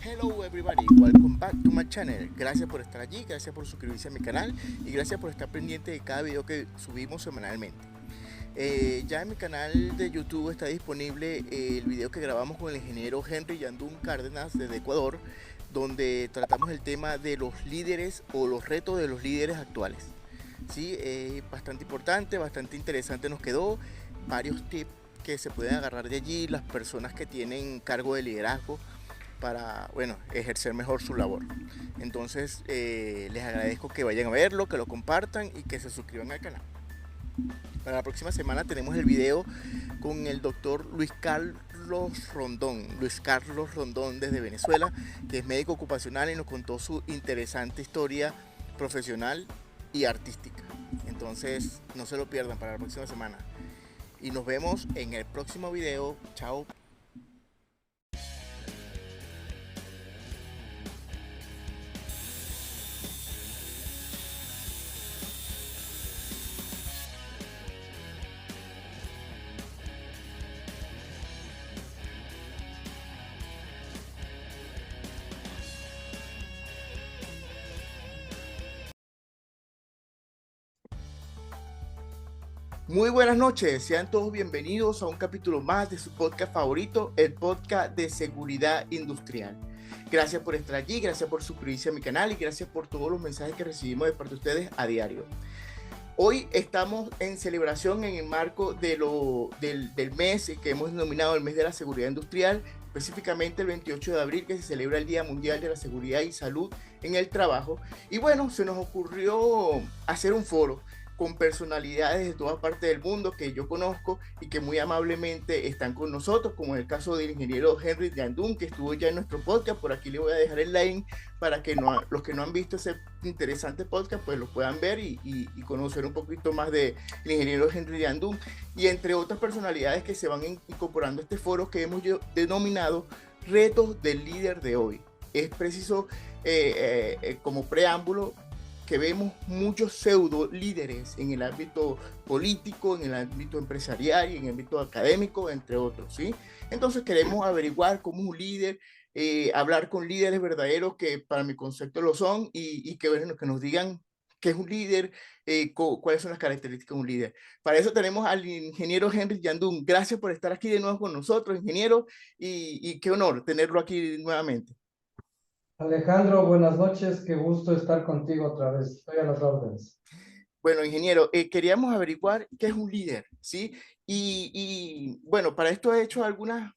Hello everybody, welcome back to my channel. Gracias por estar allí, gracias por suscribirse a mi canal y gracias por estar pendiente de cada video que subimos semanalmente. Ya en mi canal de YouTube está disponible el video que grabamos con el ingeniero Henry Yandún Cárdenas desde Ecuador, donde tratamos el tema de los líderes o los retos de los líderes actuales. Sí, bastante importante, bastante interesante nos quedó, varios tips que se pueden agarrar de allí las personas que tienen cargo de liderazgo para, bueno, ejercer mejor su labor. Entonces, les agradezco que vayan a verlo, que lo compartan y que se suscriban al canal. Para la próxima semana tenemos el video con el doctor Luis Carlos Rondón desde Venezuela, que es médico ocupacional y nos contó su interesante historia profesional y artística. Entonces, no se lo pierdan para la próxima semana. Y nos vemos en el próximo video. Chao. Muy buenas noches, sean todos bienvenidos a un capítulo más de su podcast favorito, el podcast de seguridad industrial. Gracias por estar allí, gracias por suscribirse a mi canal y gracias por todos los mensajes que recibimos de parte de ustedes a diario. Hoy estamos en celebración en el marco del mes que hemos denominado el mes de la seguridad industrial, específicamente el 28 de abril, que se celebra el Día Mundial de la Seguridad y Salud en el Trabajo. Y bueno, se nos ocurrió hacer un foro con personalidades de toda parte del mundo que yo conozco y que muy amablemente están con nosotros, como en el caso del ingeniero Henry Yandún, que estuvo ya en nuestro podcast. Por aquí le voy a dejar el link para que los que no han visto ese interesante podcast pues lo puedan ver y conocer un poquito más del ingeniero Henry Yandún y entre otras personalidades que se van incorporando a este foro que hemos denominado Retos del Líder de Hoy. Es preciso como preámbulo que vemos muchos pseudo líderes en el ámbito político, en el ámbito empresarial y en el ámbito académico, entre otros, ¿sí? Entonces queremos averiguar cómo es un líder, hablar con líderes verdaderos que para mi concepto lo son y que, bueno, que nos digan qué es un líder, cuáles son las características de un líder. Para eso tenemos al ingeniero Henry Yandún. Gracias por estar aquí de nuevo con nosotros, ingeniero, y qué honor tenerlo aquí nuevamente. Alejandro, buenas noches, qué gusto estar contigo otra vez. Estoy a las órdenes. Bueno, ingeniero, queríamos averiguar qué es un líder, ¿sí? Bueno, para esto he hecho algunas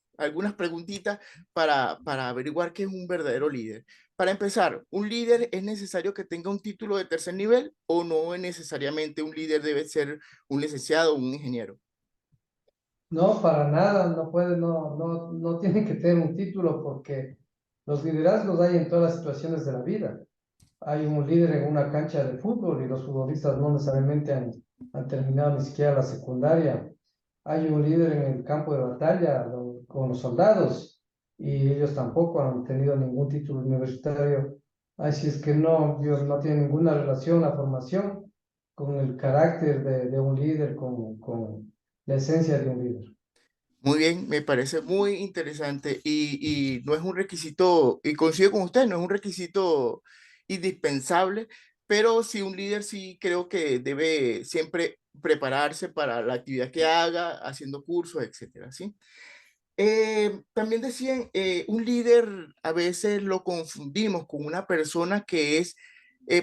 preguntitas para averiguar qué es un verdadero líder. Para empezar, ¿un líder es necesario que tenga un título de tercer nivel o no es necesariamente un líder debe ser un licenciado o un ingeniero? No, para nada, no puede, no tiene que tener un título porque los liderazgos hay en todas las situaciones de la vida. Hay un líder en una cancha de fútbol y los futbolistas no necesariamente han terminado ni siquiera la secundaria. Hay un líder en el campo de batalla con los soldados y ellos tampoco han tenido ningún título universitario. Así es que no, Dios no tiene ninguna relación la formación con el carácter de un líder, con la esencia de un líder. Muy bien, me parece muy interesante y no es un requisito, y coincido con usted, no es un requisito indispensable, pero sí un líder sí creo que debe siempre prepararse para la actividad que haga, haciendo cursos, etcétera, ¿sí? También decían, un líder a veces lo confundimos con una persona que es,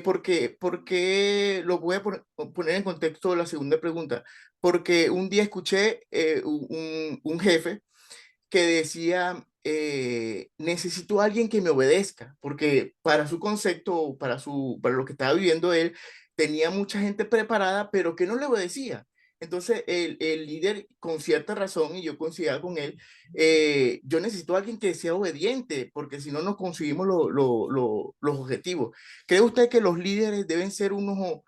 porque lo voy a poner en contexto la segunda pregunta, porque un día escuché un jefe que decía, necesito a alguien que me obedezca, porque para su concepto, para lo que estaba viviendo él, tenía mucha gente preparada, pero que no le obedecía. Entonces, el líder, con cierta razón, y yo coincidía con él, yo necesito a alguien que sea obediente, porque si no, no conseguimos los objetivos. ¿Cree usted que los líderes deben ser unos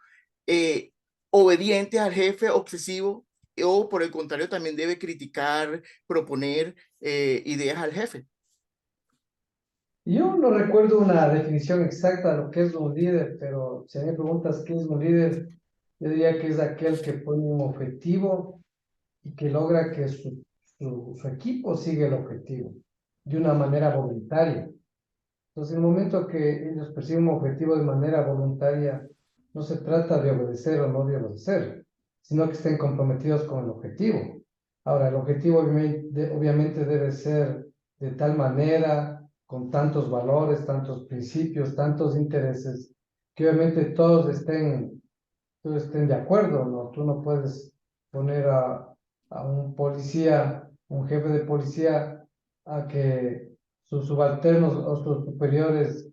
eh, obedientes al jefe, obsesivos, o por el contrario, también debe criticar, proponer ideas al jefe? Yo no recuerdo una definición exacta de lo que es un líder, pero si me preguntas qué es un líder, yo diría que es aquel que pone un objetivo y que logra que su equipo siga el objetivo de una manera voluntaria. Entonces, en el momento que ellos persiguen un objetivo de manera voluntaria, no se trata de obedecer o no de obedecer, sino que estén comprometidos con el objetivo. Ahora, el objetivo obviamente debe ser de tal manera, con tantos valores, tantos principios, tantos intereses, que obviamente todos estén de acuerdo, ¿no? Tú no puedes poner a un policía, un jefe de policía, a que sus subalternos o sus superiores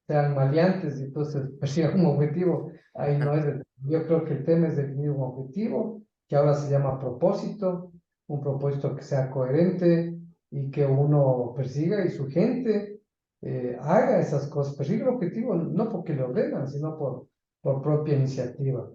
sean maleantes y entonces persigan un objetivo. Ahí no es. Yo creo que el tema es definir un objetivo, que ahora se llama propósito, un propósito que sea coherente y que uno persiga y su gente haga esas cosas. Persigue el objetivo no porque le ordenan, sino por propia iniciativa.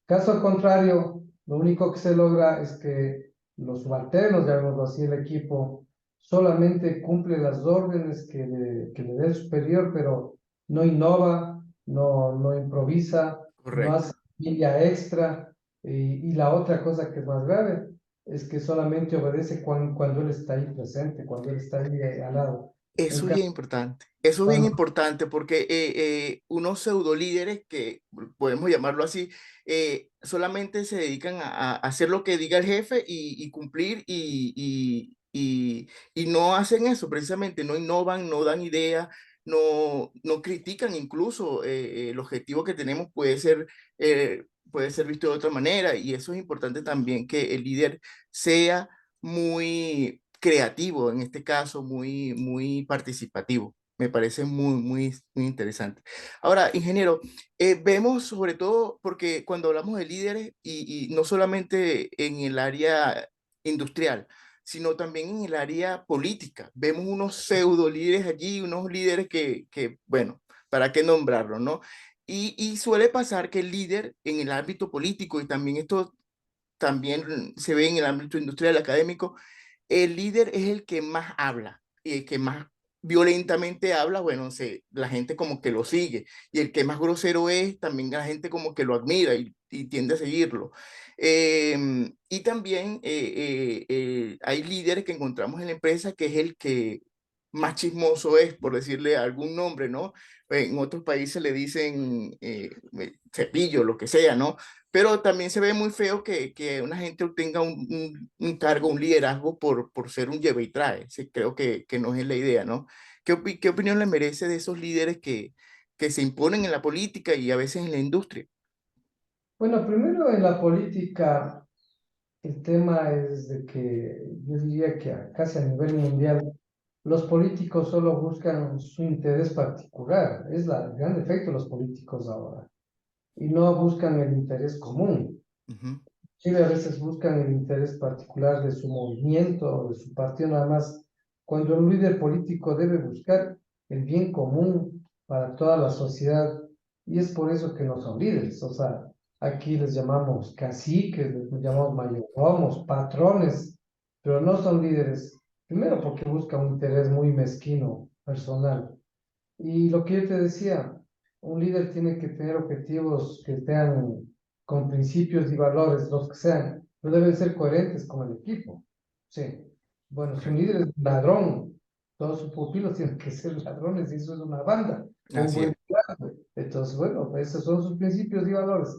Caso contrario, lo único que se logra es que los subalternos, llamémoslo así, el equipo, solamente cumple las órdenes que le dé el superior, pero no innova, no improvisa, no Correcto. hace milla extra. Y la otra cosa que es más grave es que solamente obedece cuando él está ahí presente, cuando él está ahí al lado. En Eso es bien cambio, importante. Eso es bien cuando importante porque unos pseudo líderes, que podemos llamarlo así, solamente se dedican a hacer lo que diga el jefe y cumplir y no hacen eso precisamente, no innovan, no dan ideas, no critican incluso el objetivo que tenemos puede ser visto de otra manera y eso es importante también que el líder sea muy creativo, en este caso, muy participativo. Me parece muy interesante. Ahora, ingeniero, vemos sobre todo, porque cuando hablamos de líderes, y no solamente en el área industrial, sino también en el área política, vemos unos pseudo líderes allí, unos líderes bueno, ¿para qué nombrarlo, no? Y suele pasar que el líder en el ámbito político, y también esto también se ve en el ámbito industrial académico, el líder es el que más habla y el que más violentamente habla, bueno, la gente como que lo sigue y el que más grosero es, también la gente como que lo admira y tiende a seguirlo. Y también hay líderes que encontramos en la empresa que es el que más chismoso es, por decirle algún nombre, ¿no? En otros países le dicen cepillo, lo que sea, ¿no? Pero también se ve muy feo que una gente obtenga un cargo, un liderazgo por ser un lleva y trae. Sí, creo que no es la idea, ¿no? ¿Qué opinión le merece de esos líderes que se imponen en la política y a veces en la industria? bueno, primero en la política, el tema es de que yo diría que casi a nivel mundial los políticos solo buscan su interés particular. Es el gran defecto de los políticos ahora. Y no buscan el interés común. Ujú. Chile a veces buscan el interés particular de su movimiento o de su partido nada más, cuando un líder político debe buscar el bien común para toda la sociedad y es por eso que no son líderes. O sea, aquí les llamamos caciques, les llamamos mayordomos, patrones, pero no son líderes, primero porque buscan un interés muy mezquino, personal. Y lo que yo te decía, un líder tiene que tener objetivos que sean con principios y valores, los que sean, pero deben ser coherentes con el equipo. Sí. Bueno, si un Correcto. líder es un ladrón, todos sus pupilos tienen que ser ladrones y eso es una banda o un Así buen es. plan. Entonces, bueno, esos son sus principios y valores.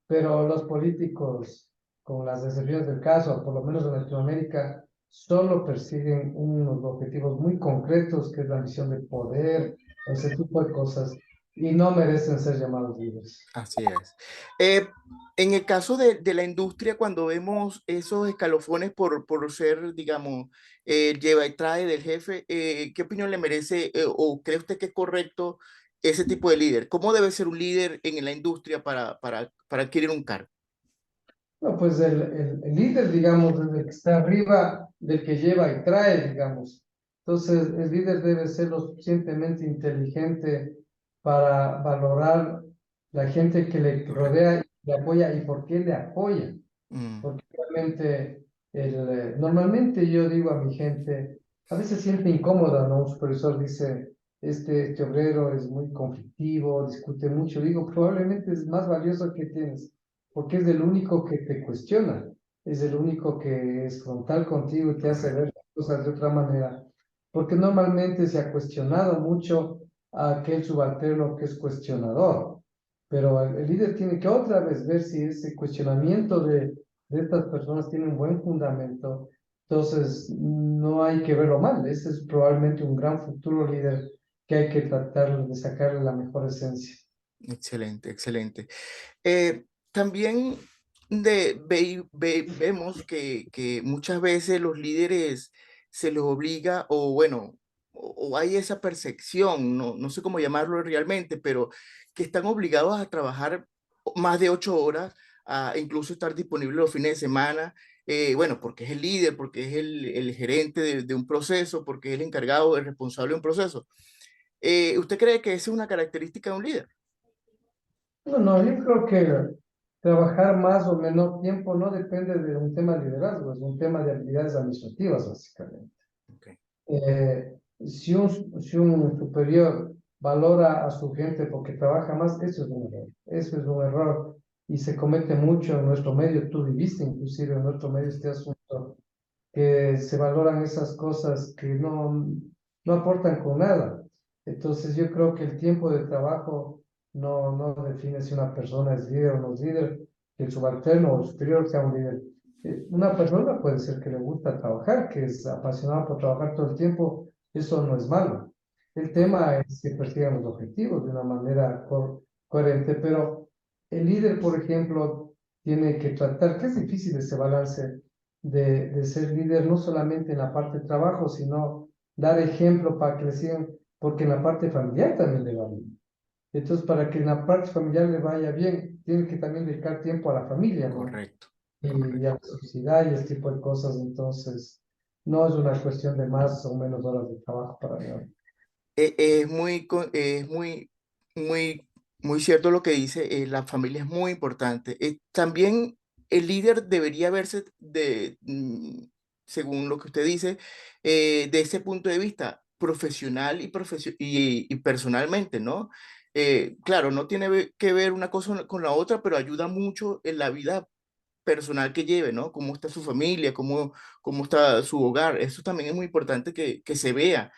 Pero los políticos, con las excepciones del caso, por lo menos en Latinoamérica, solo persiguen unos objetivos muy concretos, que es la misión de poder, ese tipo de cosas, y no merecen ser llamados líderes. Así es. Eh, en el caso de la industria, cuando vemos esos escalofones por ser, digamos, lleva y trae del jefe, ¿qué opinión le merece o cree usted que es correcto ese tipo de líder? ¿Cómo debe ser un líder en la industria para adquirir un cargo? No, pues el líder, digamos, es el que está arriba del que lleva y trae, digamos. Entonces, el líder debe ser lo suficientemente inteligente para valorar la gente que le Correcto. rodea y le apoya y por qué le apoya. Mm, Porque realmente, normalmente yo digo a mi gente, a veces siente incómoda, ¿no? Un supervisor dice, este obrero es muy conflictivo, discute mucho. Digo, probablemente es más valioso que tienes, porque es el único que te cuestiona, es el único que es frontal contigo y te hace correcto. ver las cosas de otra manera. Porque normalmente se ha cuestionado mucho a aquel subalterno que es cuestionador. Pero el líder tiene que otra vez ver si ese cuestionamiento de estas personas tiene un buen fundamento. Entonces, no hay que verlo mal. Ese es probablemente un gran futuro líder que hay que tratar de sacarle la mejor esencia. Excelente, excelente. También vemos que muchas veces los líderes se les obliga, o bueno, o hay esa percepción, no sé cómo llamarlo realmente, pero que están obligados a trabajar más de 8 horas, a incluso estar disponibles los fines de semana, bueno, porque es el líder, porque es el gerente de un proceso, porque es el encargado, el responsable de un proceso. ¿Usted cree que esa es una característica de un líder? No, no, yo creo que trabajar más o menos tiempo no depende de un tema de liderazgo, es un tema de habilidades administrativas, básicamente. Okay. Si un superior valora a su gente porque trabaja más, eso es un error. Eso es un error y se comete mucho en nuestro medio. Tú viviste inclusive en nuestro medio este asunto, que se valoran esas cosas que no aportan con nada. Entonces yo creo que el tiempo de trabajo no define si una persona es líder o no es líder, que el subalterno o el superior sea un líder. Una persona puede ser que le gusta trabajar, que es apasionado por trabajar todo el tiempo, eso no es malo. El tema es que persigan los objetivos de una manera coherente, pero el líder, por ejemplo, tiene que tratar, que es difícil ese balance de ser líder, no solamente en la parte de trabajo, sino dar ejemplo para que le sigan, porque en la parte familiar también le va bien. Entonces, para que en la parte familiar le vaya bien, tiene que también dedicar tiempo a la familia, ¿no? Correcto, Y a correcto. la sociedad y ese tipo de cosas. Entonces, no es una cuestión de más o menos horas de trabajo para nada. Es muy cierto lo que dice, la familia es muy importante. También el líder debería verse según lo que usted dice, de ese punto de vista profesional y personalmente, ¿no? Claro, no tiene que ver una cosa con la otra, pero ayuda mucho en la vida personal que lleve, ¿no? Cómo está su familia, cómo está su hogar. Eso también es muy importante que se vea,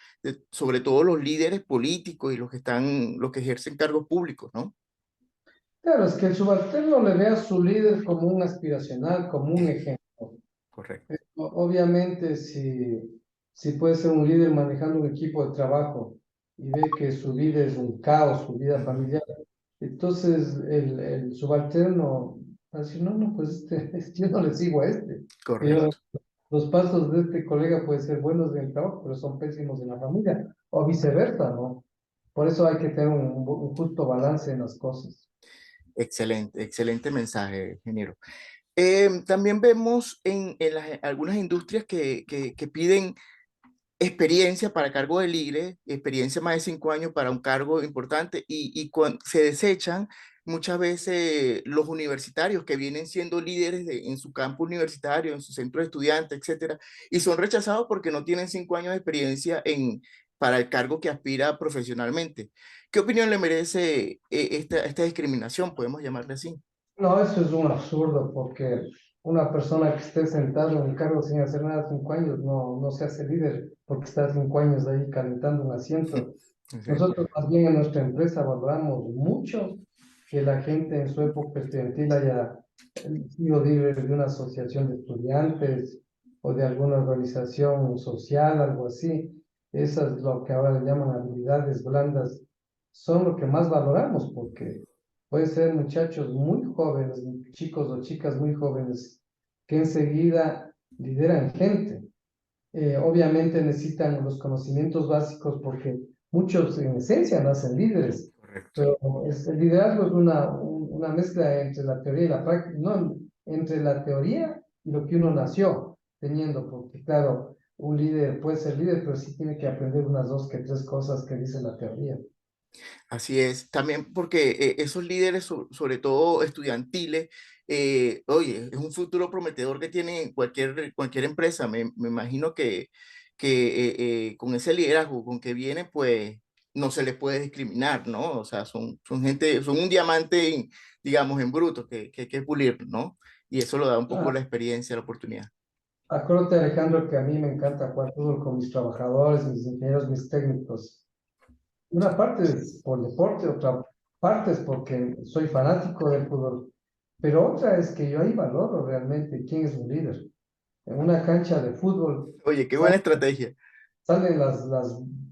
sobre todo los líderes políticos y los que están, los que ejercen cargos públicos, ¿no? Claro, es que el subalterno le ve a su líder como un aspiracional, como un ejemplo. Correcto. Obviamente, si puede ser un líder manejando un equipo de trabajo y ve que su vida es un caos, su vida Ujú. familiar, entonces el subalterno va a decir, no, no, pues yo no le sigo a este. Yo, Correcto. los pasos de este colega pueden ser buenos en el trabajo, pero son pésimos en la familia, o viceversa, ¿no? Por eso hay que tener un justo balance en las cosas. Excelente, excelente mensaje, ingeniero. También vemos en algunas industrias que piden experiencia para cargo de líder, experiencia más de 5 años para un cargo importante y cuando se desechan muchas veces los universitarios que vienen siendo líderes en su campo universitario, en su centro de estudiantes, etcétera, y son rechazados porque no tienen 5 años de experiencia para el cargo que aspira profesionalmente. ¿Qué opinión le merece esta discriminación? Podemos llamarle así. No, eso es un absurdo porque una persona que esté sentada en un cargo sin hacer nada 5 años no se hace líder porque está 5 años ahí calentando un asiento. Sí, Nosotros más bien en nuestra empresa valoramos mucho que la gente en su época estudiantil haya sido líder de una asociación de estudiantes o de alguna organización social, algo así. Esas es lo que ahora le llaman habilidades blandas. Son lo que más valoramos porque puede ser muchachos muy jóvenes, chicos o chicas muy jóvenes que enseguida lideran gente. Obviamente necesitan los conocimientos básicos porque muchos en esencia nacen líderes, correcto. pero el liderazgo es una mezcla entre la teoría y la práctica, no, entre la teoría y lo que uno nació teniendo, porque claro, un líder puede ser líder, pero sí tiene que aprender unas dos que tres cosas que dice la teoría. Así es, también porque esos líderes, sobre todo estudiantiles, oye, es un futuro prometedor que tiene cualquier empresa. Me imagino que con ese liderazgo con que viene, pues no se les puede discriminar, ¿no? O sea, son gente, son un diamante, digamos, en bruto que hay que pulir, ¿no? Y eso lo da un poco Ah, la experiencia, la oportunidad. acuérdate, Alejandro, que a mí me encanta jugar fútbol con mis trabajadores, mis ingenieros, mis técnicos. una parte es por deporte, otra parte es porque soy fanático del fútbol, pero otra es que yo ahí valoro realmente quién es un líder. En una cancha de fútbol Oye, qué buena salen, estrategia. salen las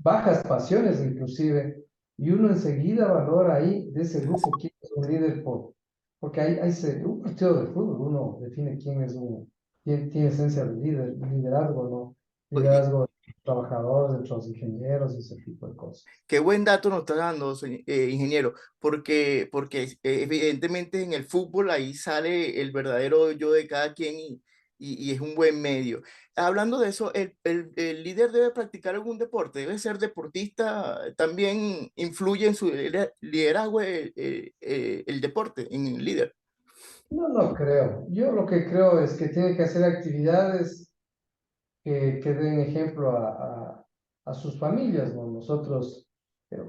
bajas pasiones inclusive, y uno enseguida valora ahí de ese Así, grupo quién es un líder, porque un partido de fútbol uno define quién es quién tiene esencia de líder, liderazgo, ¿no? oye, Liderazgo de trabajadores, de los ingenieros y ese tipo de cosas. qué buen dato nos está dando, ingeniero, porque evidentemente en el fútbol ahí sale el verdadero yo de cada quien y es un buen medio. Hablando de eso, el líder debe practicar algún deporte, debe ser deportista, también influye en su liderazgo el deporte en el líder. No, no creo. Yo lo que creo es que tiene que hacer actividades que den ejemplo a sus familias, ¿no? Nosotros,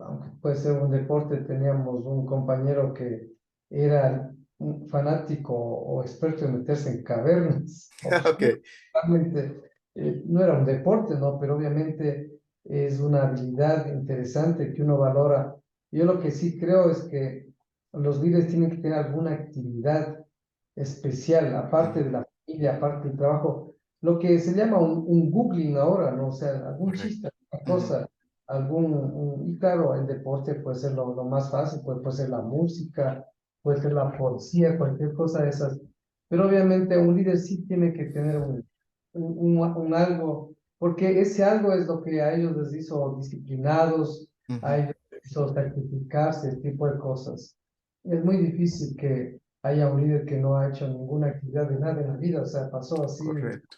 aunque puede ser un deporte, teníamos un compañero que era un fanático o experto en meterse en cavernas oscuras. Ok, Realmente no era un deporte, ¿no? Pero obviamente es una habilidad interesante que uno valora. Yo lo que sí creo es que los líderes tienen que tener alguna actividad especial, aparte ujú, de la familia, aparte del trabajo, lo que se llama un googling ahora, ¿no? O sea, algún correcto. chiste, alguna Ujú, cosa, y claro, el deporte puede ser lo más fácil, puede ser la música, puede ser la poesía, cualquier cosa de esas, pero obviamente un líder sí tiene que tener un algo, porque ese algo es lo que a ellos les hizo disciplinados, a ujú, ellos les hizo sacrificarse, ese tipo de cosas. Es muy difícil que haya un líder que no ha hecho ninguna actividad de nada en la vida, o sea, pasó así correcto.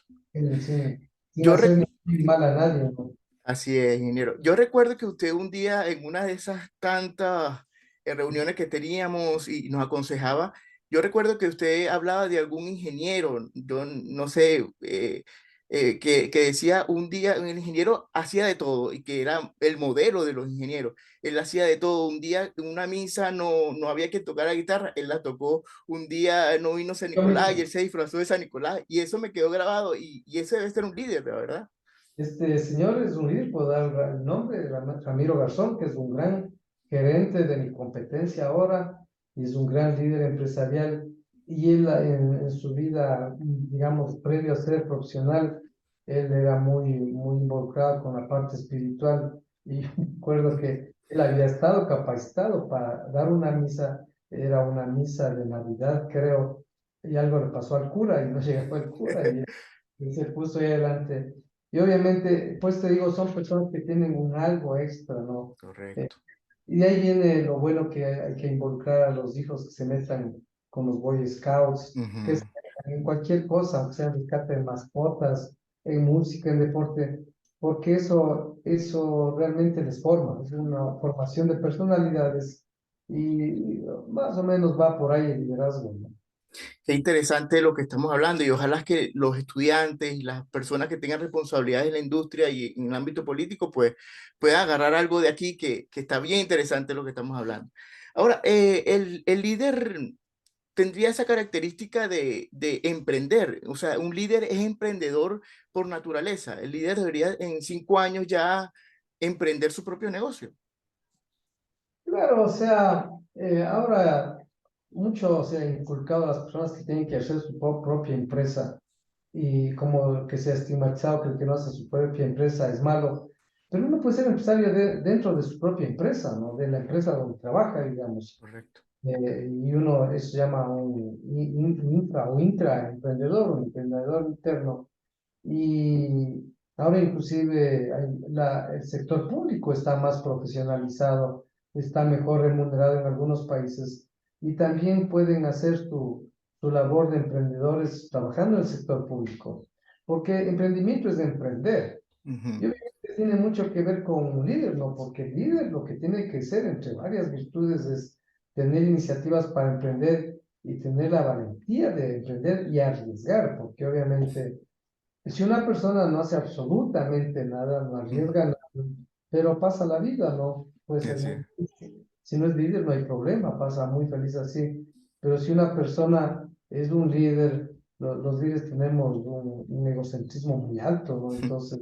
sin Yo, hacer ni mal a nadie, ¿no? Así es, ingeniero. Yo recuerdo que usted un día en una de esas tantas reuniones que teníamos y nos aconsejaba, yo recuerdo que usted hablaba de algún ingeniero, yo no sé, que decía un día, un ingeniero hacía de todo y que era el modelo de los ingenieros. Él hacía de todo. Un día en una misa no había que tocar la guitarra, él la tocó. Un día no vino San Yo Nicolás y él mismo. se disfrazó de San Nicolás y eso me quedó grabado y ese debe ser un líder, de verdad. Este señor es un líder, puedo dar el nombre, Ramiro Garzón, que es un gran gerente de mi competencia ahora y es un gran líder empresarial. Y él en su vida, digamos, previo a ser profesional, él era muy involucrado con la parte espiritual. Y yo me acuerdo que él había estado capacitado para dar una misa, era una misa de Navidad, creo, y algo le pasó al cura y no llegó el cura y se puso ahí adelante. Y obviamente, pues te digo, son personas que tienen un algo extra, ¿no? Eh, Correcto. y de ahí viene lo bueno que hay que involucrar a los hijos que se metan con los Boy Scouts, que se Ujú. metan en cualquier cosa, o sea, en rescate de mascotas, en música, en deporte, porque eso realmente les forma, es una formación de personalidades y más o menos va por ahí el liderazgo, ¿no? Qué interesante lo que estamos hablando y ojalá que los estudiantes y las personas que tengan responsabilidades en la industria y en el ámbito político pues puedan agarrar algo de aquí que está bien interesante lo que estamos hablando. Ahora, el líder tendría esa característica de emprender, o sea, un líder es emprendedor por naturaleza. El líder debería en 5 años ya emprender su propio negocio. Claro, o sea, ahora mucho se ha inculcado a las personas que tienen que hacer su propia empresa y como que se ha estigmatizado que el que no hace su propia empresa es malo, pero uno puede ser empresario dentro de su propia empresa, ¿no? De la empresa donde trabaja, digamos. Correcto. Y uno, eso se llama un infra o intraemprendedor, un emprendedor interno. Y ahora inclusive el sector público está más profesionalizado, está mejor remunerado en algunos países y también pueden hacer su labor de emprendedores trabajando en el sector público, porque emprendimiento es emprender. Y Ujú. obviamente tiene mucho que ver con un líder, ¿no? Porque el líder lo que tiene que ser, entre varias virtudes, es tener iniciativas para emprender y tener la valentía de emprender y arriesgar, porque obviamente si una persona no hace absolutamente nada, no Ujú. arriesga nada, pero pasa la vida, ¿no? Puede ser Así muy es. difícil. Si no es líder, no hay problema, pasa muy feliz así. Pero si una persona es un líder, los líderes tenemos un egocentrismo muy alto, ¿no? Entonces,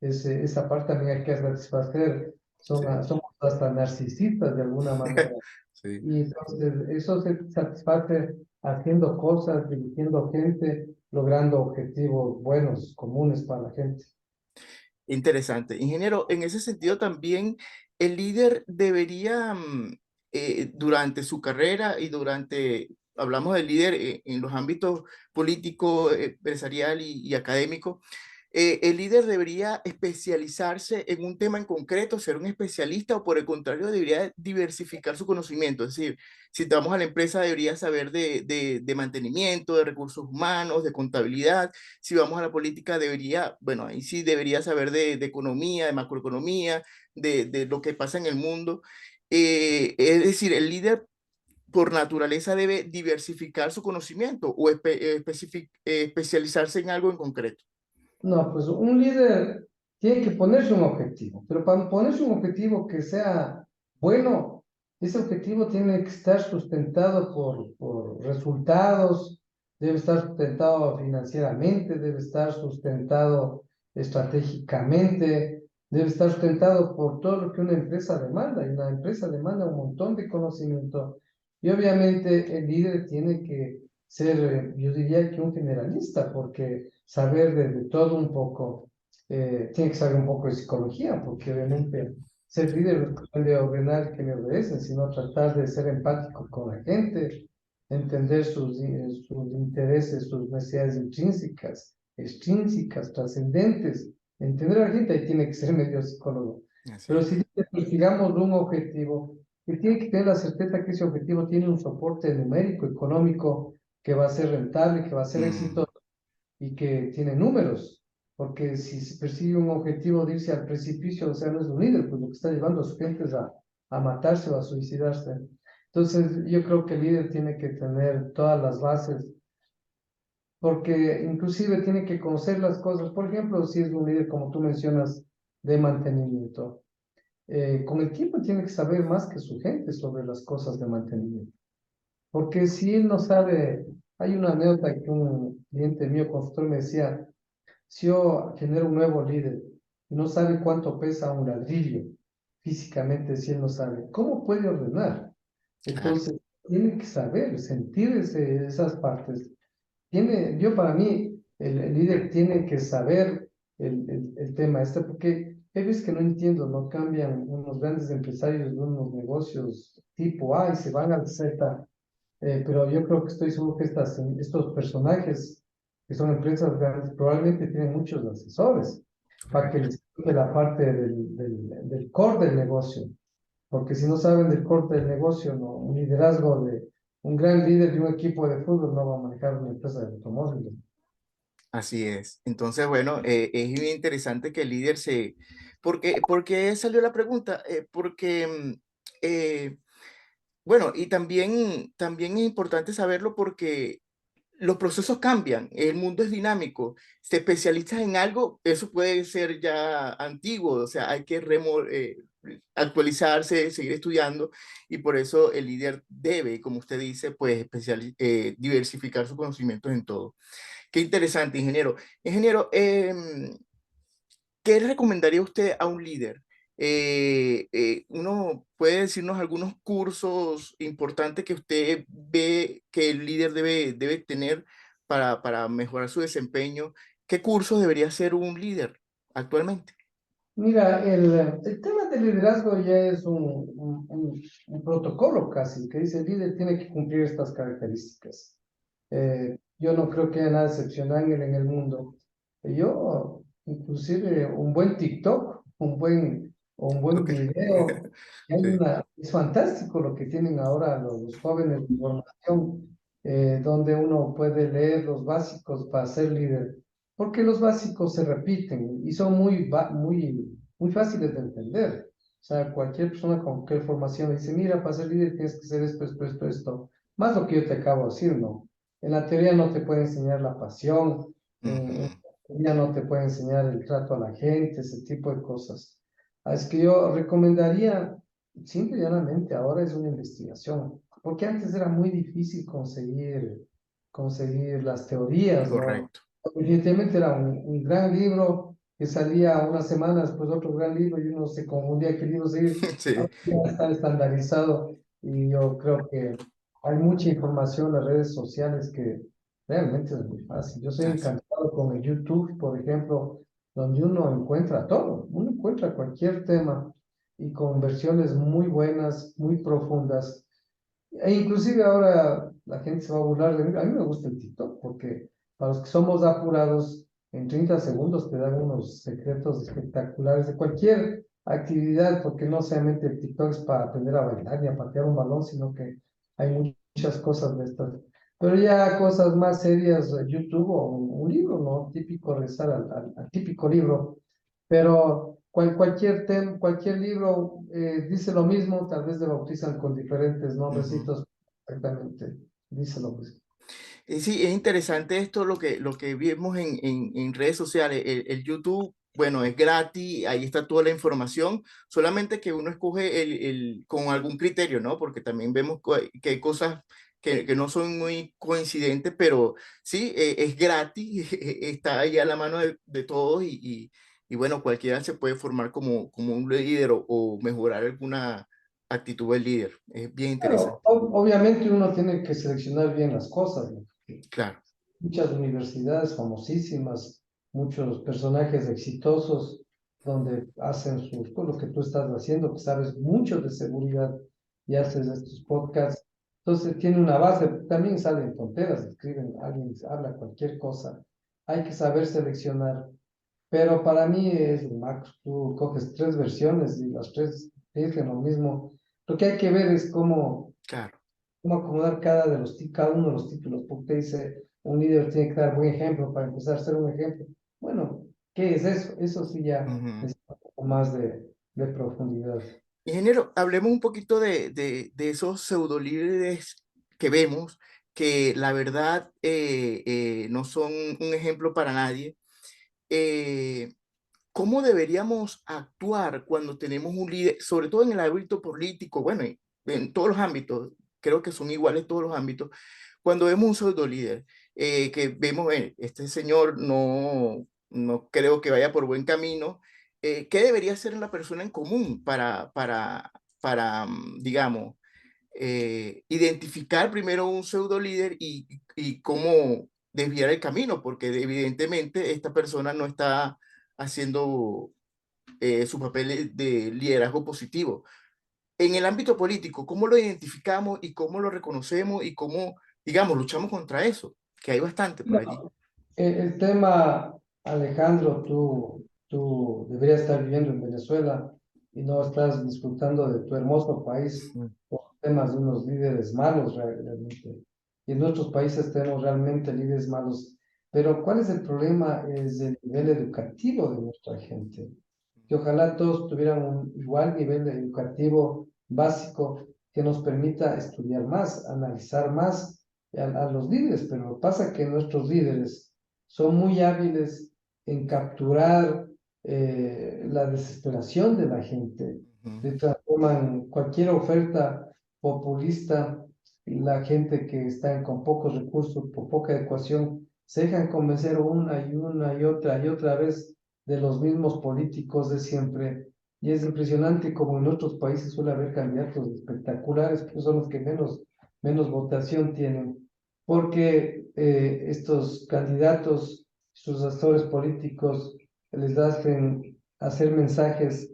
esa parte también hay que satisfacer. Sí. Somos hasta narcisistas de alguna manera. Sí. Y entonces eso se satisface haciendo cosas, dirigiendo gente, logrando objetivos buenos, comunes para la gente. Interesante. Ingeniero, en ese sentido también el líder debería, durante su carrera y durante, hablamos del líder en los ámbitos político, empresarial y académico, el líder debería especializarse en un tema en concreto, ser un especialista o por el contrario debería diversificar su conocimiento. Es decir, si estamos a la empresa debería saber de mantenimiento, de recursos humanos, de contabilidad. Si vamos a la política debería, bueno, ahí sí debería saber de economía, de macroeconomía, de lo que pasa en el mundo. Es decir, el líder por naturaleza debe diversificar su conocimiento o especializarse en algo en concreto. No, pues un líder tiene que ponerse un objetivo, pero para ponerse un objetivo que sea bueno, ese objetivo tiene que estar sustentado por resultados, debe estar sustentado financieramente, debe estar sustentado estratégicamente, debe estar sustentado por todo lo que una empresa demanda, y una empresa demanda un montón de conocimiento, y obviamente el líder tiene que ser, yo diría que un generalista, porque saber de todo un poco, tiene que saber un poco de psicología, porque obviamente ser líder no es cuestión de ordenar que me obedecen, sino tratar de ser empático con la gente, entender sus intereses, sus necesidades extrínsecas, trascendentes. Entender a la gente ahí tiene que ser medio psicólogo. Así Pero es. si digamos un objetivo, que tiene que tener la certeza que ese objetivo tiene un soporte numérico, económico, que va a ser rentable, que va a ser Mm, exitoso y que tiene números, porque si se persigue un objetivo de irse al precipicio, o sea, no es un líder, pues lo que está llevando a sus gentes a matarse o a suicidarse. Entonces, yo creo que el líder tiene que tener todas las bases, porque inclusive tiene que conocer las cosas. Por ejemplo, si es un líder, como tú mencionas, de mantenimiento, con el tiempo tiene que saber más que su gente sobre las cosas de mantenimiento. Porque si él no sabe, hay una anécdota que un cliente mío, consultor, me decía, si yo genero un nuevo líder y no sabe cuánto pesa un ladrillo físicamente, si él no sabe, ¿cómo puede ordenar? claro. Entonces, tiene que saber, sentir esas partes. Yo para mí, el líder tiene que saber el tema este, porque hay veces que no entiendo, no cambian unos grandes empresarios de unos negocios tipo A y se van al Z, pero yo creo que estoy seguro que estos personajes que son empresas grandes probablemente tienen muchos asesores para que Correcto. les explique la parte del core del negocio, porque si no saben del core del negocio, no, un liderazgo de un gran líder de un equipo de fútbol no va a manejar una empresa de automóviles. Así es. Entonces, bueno, es bien interesante que el líder se... ¿Por qué salió la pregunta? Porque, bueno, y también es importante saberlo porque los procesos cambian, el mundo es dinámico. Si te especializas en algo, eso puede ser ya antiguo, o sea, hay que actualizarse, seguir estudiando, y por eso el líder debe, como usted dice, pues diversificar sus conocimientos en todo. Qué interesante, ingeniero. Ingeniero, ¿qué le recomendaría usted a un líder? Uno puede decirnos algunos cursos importantes que usted ve que el líder debe tener para mejorar su desempeño. ¿Qué cursos debería hacer un líder actualmente? Mira, el tema del liderazgo ya es un protocolo casi, que dice el líder tiene que cumplir estas características. Yo no creo que haya nada excepcional en el mundo. Yo, inclusive, un buen TikTok, un buen Ok. video, Sí. es fantástico lo que tienen ahora los jóvenes de información, donde uno puede leer los básicos para ser líder, porque los básicos se repiten y son muy fáciles de entender. O sea, cualquier persona con cualquier formación dice, mira, para ser líder tienes que hacer esto, más lo que yo te acabo de decir, ¿no? En la teoría no te puede enseñar la pasión, en Ujú. la teoría no te puede enseñar el trato a la gente, ese tipo de cosas. Es que yo recomendaría, simple y llanamente, ahora es una investigación, porque antes era muy difícil conseguir las teorías, ¿no? Correcto. Definitivamente era un gran libro, que salía una semana después otro gran libro y uno se confundía qué libro seguir. Sí, Ahora ya está estandarizado y yo creo que hay mucha información en las redes sociales que realmente es muy fácil. Yo soy así. encantado con el YouTube, por ejemplo, donde uno encuentra todo, uno encuentra cualquier tema y con versiones muy buenas, muy profundas. E inclusive ahora la gente se va a burlar de mí. A mí me gusta el TikTok porque para los que somos apurados, en 30 segundos te dan unos secretos espectaculares de cualquier actividad, porque no solamente el TikTok es para aprender a bailar ni a patear un balón, sino que hay muchas cosas de estas. Pero ya cosas más serias, YouTube o un libro, ¿no? Típico, rezar al típico libro. Pero cualquier libro dice lo mismo, tal vez le bautizan con diferentes Ujú. nombrecitos, exactamente, dice lo mismo. Sí, es interesante esto, lo que vimos en redes sociales. El YouTube, bueno, es gratis, ahí está toda la información, solamente que uno escoge con algún criterio, ¿no? Porque también vemos que hay cosas que no son muy coincidentes, pero sí, es gratis, está ahí a la mano de todos y bueno, cualquiera se puede formar como un líder o mejorar alguna actitud del líder. Es bien Claro, interesante, obviamente uno tiene que seleccionar bien las cosas, ¿no? claro. Muchas universidades famosísimas, muchos personajes exitosos, donde hacen pues, lo que tú estás haciendo, que sabes mucho de seguridad y haces estos podcasts. Entonces tiene una base, también salen tonteras, escriben, alguien habla cualquier cosa. Hay que saber seleccionar, pero para mí es el macro. Tú coges tres versiones y las tres dicen lo mismo. Lo que hay que ver es Claro. cómo acomodar cada uno de los títulos, porque dice, un líder tiene que dar buen ejemplo para empezar a ser un ejemplo. Bueno, ¿qué es eso? Eso sí ya Ujú. necesita un poco más de profundidad. Ingeniero, hablemos un poquito de esos pseudolíderes que vemos, que la verdad no son un ejemplo para nadie. Eh, ¿Cómo deberíamos actuar cuando tenemos un líder, sobre todo en el ámbito político, bueno, en todos los ámbitos, creo que son iguales todos los ámbitos, cuando vemos un pseudo líder, que vemos, este señor no creo que vaya por buen camino, ¿qué debería hacer la persona en común para digamos, identificar primero un pseudo líder y cómo desviar el camino? Porque evidentemente esta persona no está haciendo su papel de liderazgo positivo. En el ámbito político, ¿cómo lo identificamos y cómo lo reconocemos y cómo, digamos, luchamos contra eso? Que hay bastante por allí. No, el tema, Alejandro, tú deberías estar viviendo en Venezuela y no estás disfrutando de tu hermoso país Mm, por temas de unos líderes malos realmente. Y en nuestros países tenemos realmente líderes malos. Pero ¿cuál es el problema? Es el nivel educativo de nuestra gente. Que ojalá todos tuvieran un igual nivel educativo básico que nos permita estudiar más, analizar más a los líderes, pero pasa que nuestros líderes son muy hábiles en capturar la desesperación de la gente, ujú, de transforman cualquier oferta populista, la gente que está con pocos recursos, por poca adecuación, se dejan convencer una y otra vez de los mismos políticos de siempre. Y es impresionante como en otros países suele haber candidatos espectaculares, que son los que menos votación tienen, porque estos candidatos, sus actores políticos, les hacen hacer mensajes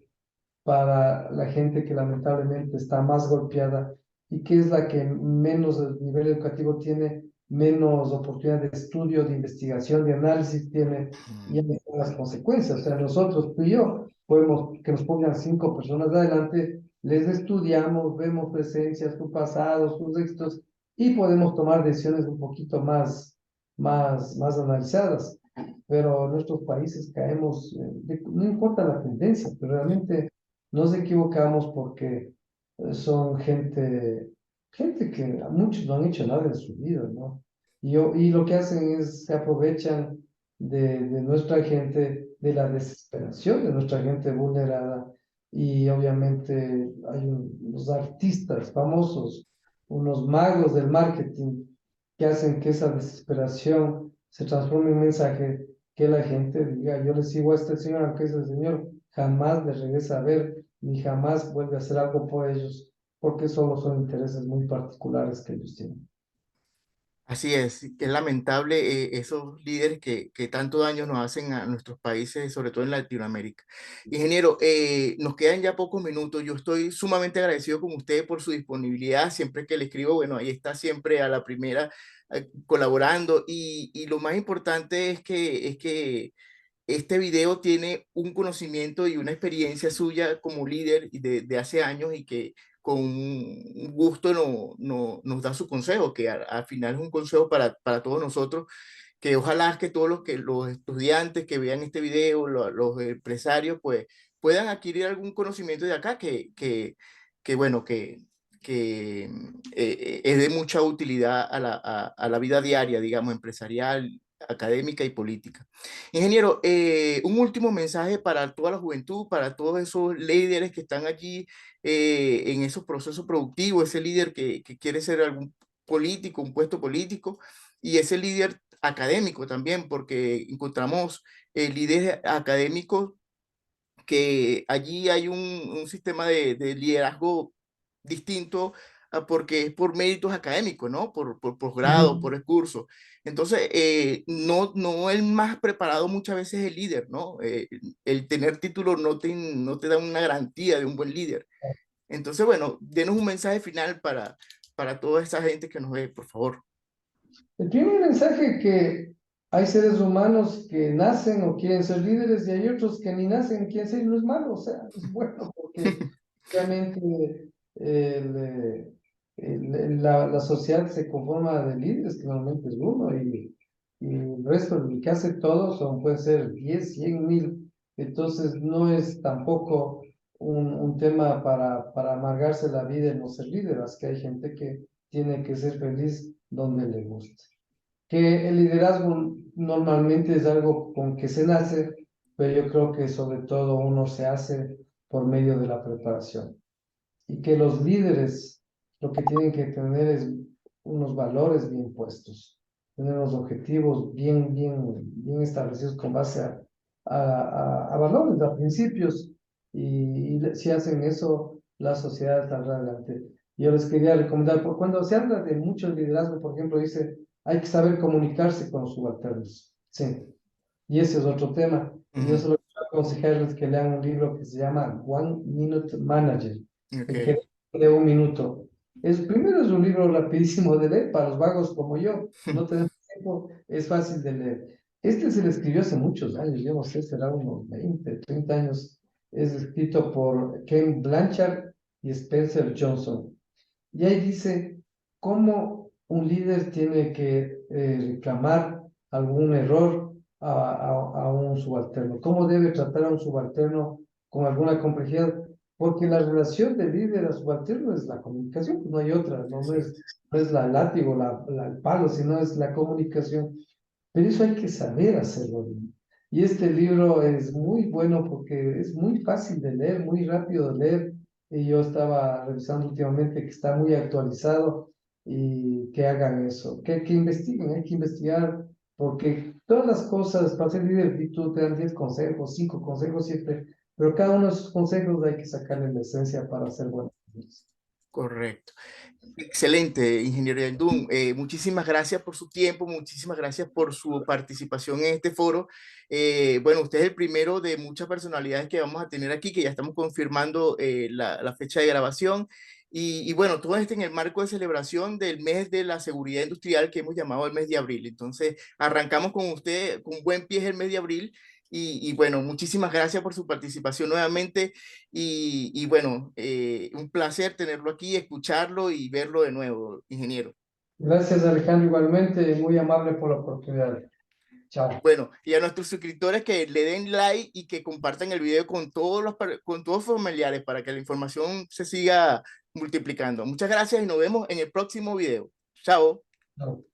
para la gente que lamentablemente está más golpeada y que es la que menos nivel educativo tiene, menos oportunidad de estudio, de investigación, de análisis tiene, y ahí están las consecuencias. O sea, nosotros, tú y yo, podemos que nos pongan cinco personas adelante, les estudiamos, vemos presencias, su pasado, sus éxitos, y podemos tomar decisiones un poquito más analizadas. Pero en nuestros países caemos, no importa la tendencia, pero realmente nos equivocamos porque son gente que muchos no han hecho nada en su vida, ¿no? Y lo que hacen es se aprovechan de nuestra gente, de la desesperación de nuestra gente vulnerada. Y obviamente hay unos artistas famosos, unos magos del marketing que hacen que esa desesperación se transforme en mensaje que la gente diga, yo le sigo a este señor, aunque ese señor jamás le regresa a ver, ni jamás vuelve a hacer algo por ellos, porque solo son intereses muy particulares que ellos tienen. Así es lamentable esos líderes que tanto daño nos hacen a nuestros países, sobre todo en Latinoamérica. Ingeniero, nos quedan ya pocos minutos. Yo estoy sumamente agradecido con usted por su disponibilidad. Siempre que le escribo, bueno, ahí está siempre a la primera colaborando. Y lo más importante es que este video tiene un conocimiento y una experiencia suya como líder de hace años y que con un gusto nos da su consejo, que al final es un consejo para todos nosotros, que ojalá que todos los estudiantes que vean este video, los empresarios, pues puedan adquirir algún conocimiento de acá que bueno, que es de mucha utilidad a la vida diaria, digamos, empresarial, académica y política. Ingeniero, un último mensaje para toda la juventud, para todos esos líderes que están allí en esos procesos productivos, ese líder que quiere ser algún político, un puesto político, y ese líder académico también, porque encontramos líderes académicos que allí hay un sistema de liderazgo distinto porque es por méritos académicos, ¿no? Por posgrado, Ujú. por curso. Entonces, no el más preparado muchas veces es el líder, ¿no? El tener título no te da una garantía de un buen líder. Entonces, bueno, denos un mensaje final para toda esa gente que nos ve, por favor. El primer mensaje que hay seres humanos que nacen o quieren ser líderes y hay otros que ni nacen, quieren ser, y no es malo, o sea, es bueno porque obviamente la sociedad se conforma de líderes, que normalmente es uno, y el resto, el que hace todo, pueden ser 10 100 1000. Entonces, no es tampoco un tema para amargarse la vida y no ser líderes, que hay gente que tiene que ser feliz donde le guste. Que el liderazgo normalmente es algo con que se nace, pero yo creo que sobre todo uno se hace por medio de la preparación y que los líderes lo que tienen que tener es unos valores bien puestos, tener unos objetivos bien establecidos con base a valores, a principios, y si hacen eso, la sociedad saldrá adelante. Yo les quería recomendar, cuando se habla de mucho liderazgo, por ejemplo, dice, hay que saber comunicarse con los subalternos. Sí, y ese es otro tema. Y yo Ujú. solo quiero aconsejarles que lean un libro que se llama One Minute Manager, Ok. el gerente de un minuto. Primero es un libro rapidísimo de leer para los vagos como yo. No tenemos tiempo, es fácil de leer. Este se le escribió hace muchos años, yo no sé, será unos 20, 30 años. Es escrito por Ken Blanchard y Spencer Johnson. Y ahí dice cómo un líder tiene que reclamar algún error a un subalterno, cómo debe tratar a un subalterno con alguna complejidad, porque la relación de líder a subalterno es la comunicación, pues no hay otra, Así es. no es la látigo, el palo, sino es la comunicación. Pero eso hay que saber hacerlo bien. Y este libro es muy bueno porque es muy fácil de leer, muy rápido de leer. Y yo estaba revisando últimamente que está muy actualizado y que hagan eso, que investiguen, hay que investigar, porque todas las cosas, para ser líder, y tú te dan 10 consejos, 5 consejos siempre, pero cada uno de esos consejos hay que sacarle la esencia para ser buenos líderes. Correcto. Excelente, ingeniero Yandún. Muchísimas gracias por su tiempo, muchísimas gracias por su participación en este foro. Bueno, usted es el primero de muchas personalidades que vamos a tener aquí, que ya estamos confirmando la fecha de grabación. Y bueno, todo esto en el marco de celebración del mes de la seguridad industrial que hemos llamado el mes de abril. Entonces, arrancamos con usted con buen pie el mes de abril. Y bueno, muchísimas gracias por su participación nuevamente. Y bueno, un placer tenerlo aquí, escucharlo y verlo de nuevo, ingeniero. Gracias, Alejandro, igualmente, muy amable por la oportunidad. Chao. Bueno, y a nuestros suscriptores que le den like y que compartan el video con con todos los familiares para que la información se siga multiplicando. Muchas gracias y nos vemos en el próximo video. Chao. Chao.